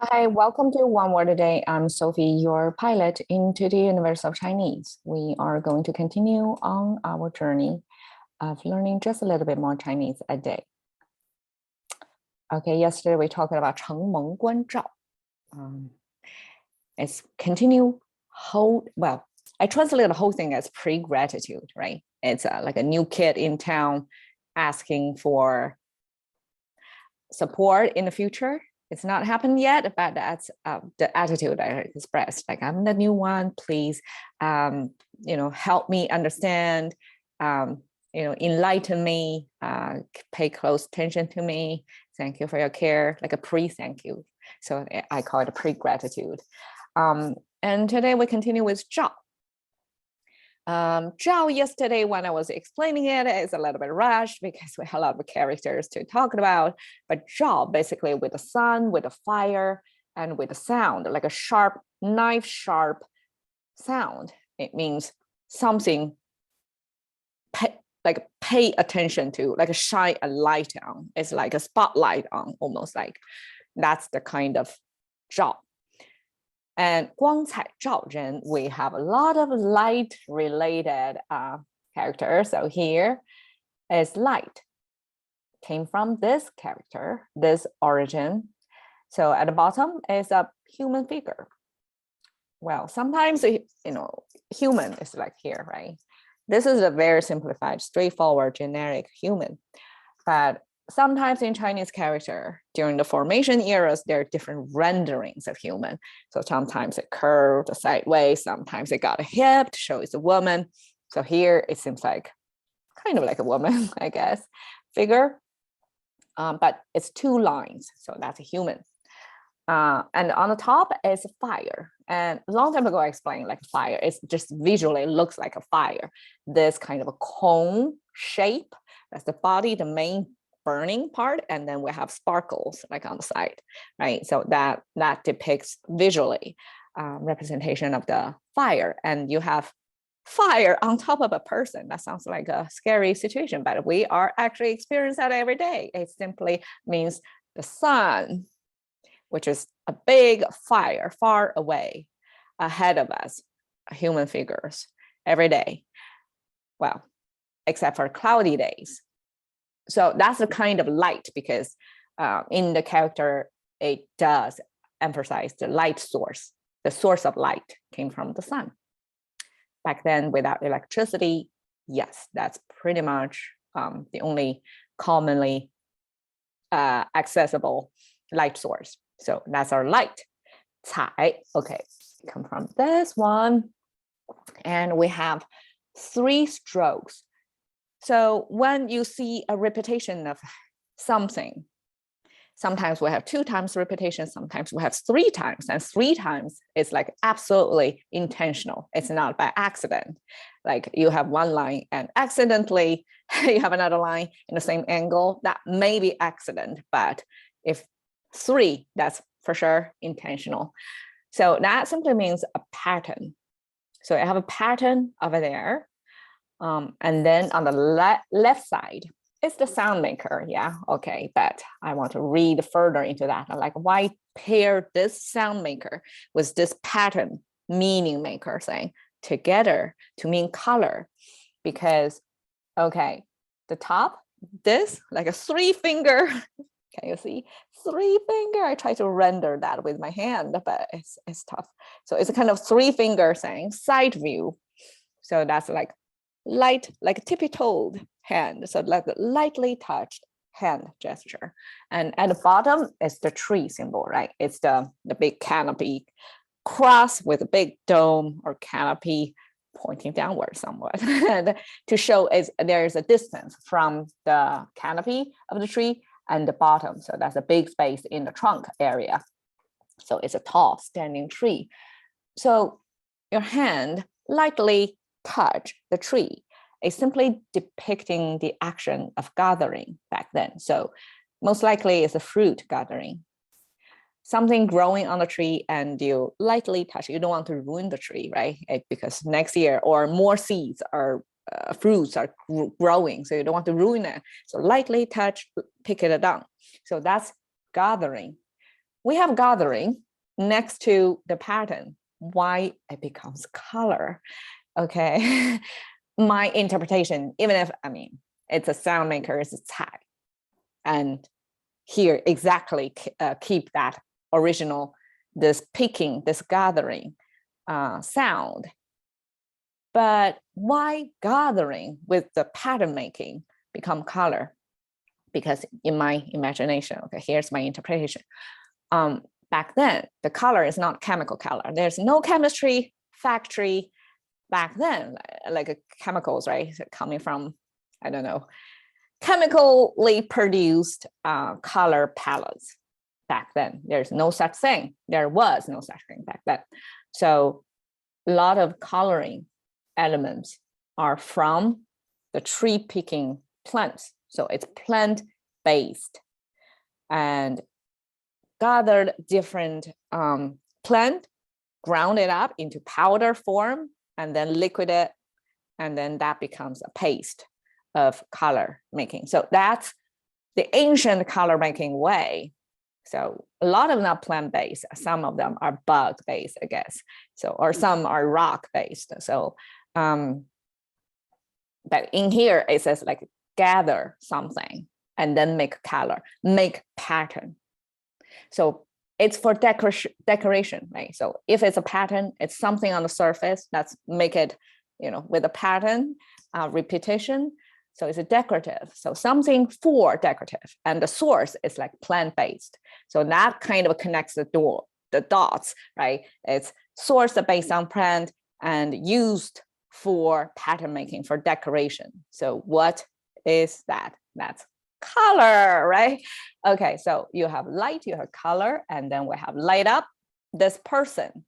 Hi, welcome to One Word a Day. I'm Sophie, your pilot into the universe of Chinese. We are going to continue on our journey of learning just a little bit more Chinese a day. Okay, yesterday we talked about 承蒙关照. It's continue well, I translated the whole thing as pre-gratitude, right? It's like a new kid in town asking for support in the future. It's not happened yet, but that's the attitude I expressed. Like, I'm the new one, please, help me understand, enlighten me, pay close attention to me. Thank you for your care, like a pre-thank you. So I call it a pre-gratitude. And today we continue with zhao. Zhao yesterday when I was explaining it is a little bit rushed because we have a lot of characters to talk about, but zhao basically with the sun, with the fire, and with the sound, like a sharp, knife sharp sound. It means something pay attention to, like a shine a light on. It's like a spotlight on, almost like that's the kind of zhao. And 光彩照人, we have a lot of light related characters. So here is light. Came from this character, this origin. So at the bottom is a human figure. Well, sometimes, human is like here, right? This is a very simplified, straightforward, generic human. But sometimes in Chinese character, during the formation eras, there are different renderings of human. So sometimes it curved sideways, sometimes it got a hip to show it's a woman. So here it seems like kind of like a woman, I guess, figure. But it's two lines, so that's a human. And on the top is fire. And a long time ago, I explained like fire, it's just visually looks like a fire. This kind of a cone shape, that's the body, the main burning part, and then we have sparkles like on the side, right? So that depicts visually representation of the fire. And you have fire on top of a person. That sounds like a scary situation, but we are actually experiencing that every day. It simply means the sun, which is a big fire far away ahead of us, human figures every day. Well, except for cloudy days. So that's the kind of light, because in the character, it does emphasize the light source. The source of light came from the sun. Back then, without electricity, yes, that's pretty much the only commonly accessible light source. So that's our light. 彩, okay, come from this one. And we have 3 strokes. So when you see a repetition of something, sometimes we have 2 times repetition, sometimes we have 3 times, and 3 times is like absolutely intentional. It's not by accident. Like you have one line and accidentally you have another line in the same angle. That may be accident, but if 3, that's for sure intentional. So that simply means a pattern. So I have a pattern over there. And then on the left side is the sound maker. Yeah, okay, but I want to read further into that. Like, why pair this sound maker with this pattern meaning maker thing together to mean color? Because, okay, the top, this like a 3-finger. Can you see 3-finger? I try to render that with my hand, but it's tough. So it's a kind of 3-finger thing, side view. So that's like light, like a tippy-toed hand, so like a lightly touched hand gesture. And at the bottom is the tree symbol, right? It's the big canopy cross with a big dome or canopy pointing downward somewhat and to show there's a distance from the canopy of the tree and the bottom. So that's a big space in the trunk area. So it's a tall standing tree. So your hand lightly touch the tree is simply depicting the action of gathering back then. So most likely it's a fruit gathering. Something growing on the tree and you lightly touch, you don't want to ruin the tree, right? Because next year or more seeds or fruits are growing, so you don't want to ruin it. So lightly touch, pick it down. So that's gathering. we have gathering next to the pattern. Why it becomes color? Okay, my interpretation, even if, I mean, it's a sound maker, it's a tag. And here exactly keep that original, this picking, this gathering sound. But why gathering with the pattern making become color? Because in my imagination, okay, here's my interpretation. Back then, the color is not chemical color. There's no chemistry factory back then, like chemicals, right? Coming from, I don't know, chemically produced color palettes back then. There's no such thing. There was no such thing back then. So a lot of coloring elements are from the tree picking plants. So it's plant-based and gathered different plant, ground it up into powder form, and then liquid it, and then that becomes a paste of color making. So that's the ancient color making way. So a lot of them are plant-based, some of them are bug-based, I guess. So, or some are rock-based. So, but in here it says like gather something and then make color, make pattern. So it's for decoration, right? So if it's a pattern, it's something on the surface, let's make it, you know, with a pattern, repetition. So it's a decorative, so something for decorative, and the source is like plant-based. So that kind of connects the dots, right? It's source based on plant and used for pattern making, for decoration. So what is that? That's color, right? Okay, so you have light, you have color, and then we have light up. This person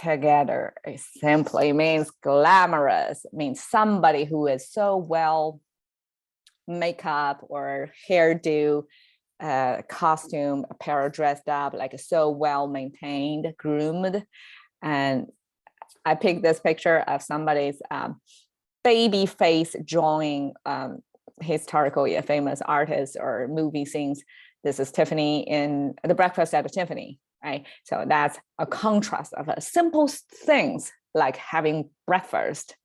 together, it simply means glamorous. It means somebody who is so well makeup or hairdo, costume, apparel, dressed up, like so well maintained, groomed. And I picked this picture of somebody's baby face drawing historical, famous artists or movie scenes. This is Tiffany in The Breakfast at Tiffany, right? So that's a contrast of simple things like having breakfast,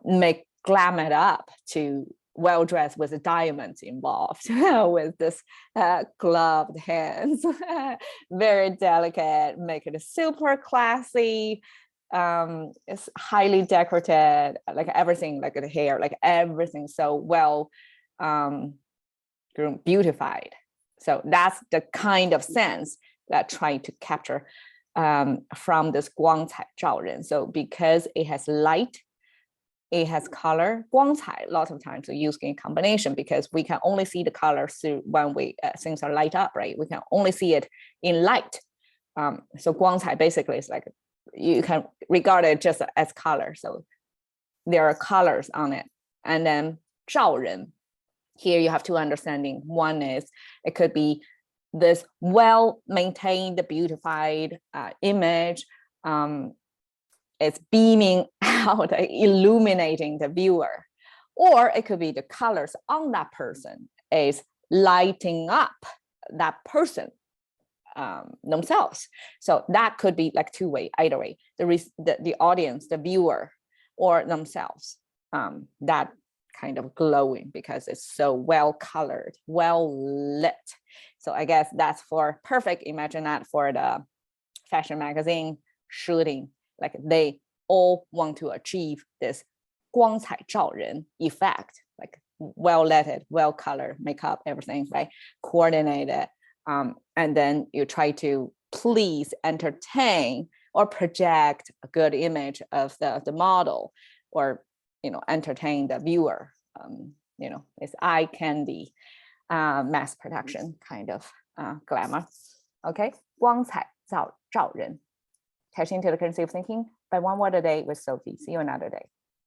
make glam it up to well-dressed with diamonds involved, with this gloved hands, very delicate, make it super classy. It's highly decorated, like everything, like the hair, like everything so well beautified. So that's the kind of sense that trying to capture from this 光彩照人. So because it has light, it has color, 光彩 a lot of times we use in combination because we can only see the color through when we things are light up, right? We can only see it in light. So 光彩 basically is like you can regard it just as color. So there are colors on it. And then 照人, here you have two understanding. One is it could be this well-maintained, beautified image. It's beaming out, illuminating the viewer. Or it could be the colors on that person is lighting up that person themselves. So that could be like two-way, either way, the audience, the viewer, or themselves, that kind of glowing because it's so well colored, well lit. So I guess that's for perfect. Imagine that for the fashion magazine shooting, like they all want to achieve this 光彩照人 effect, like well lit, well colored, makeup, everything, right? Coordinated. And then you try to please, entertain, or project a good image of the model, or entertain the viewer. It's eye candy, mass production kind of glamour. Okay, 光彩照人. Catching to the currency of thinking by one word a day with Sophie. See you another day.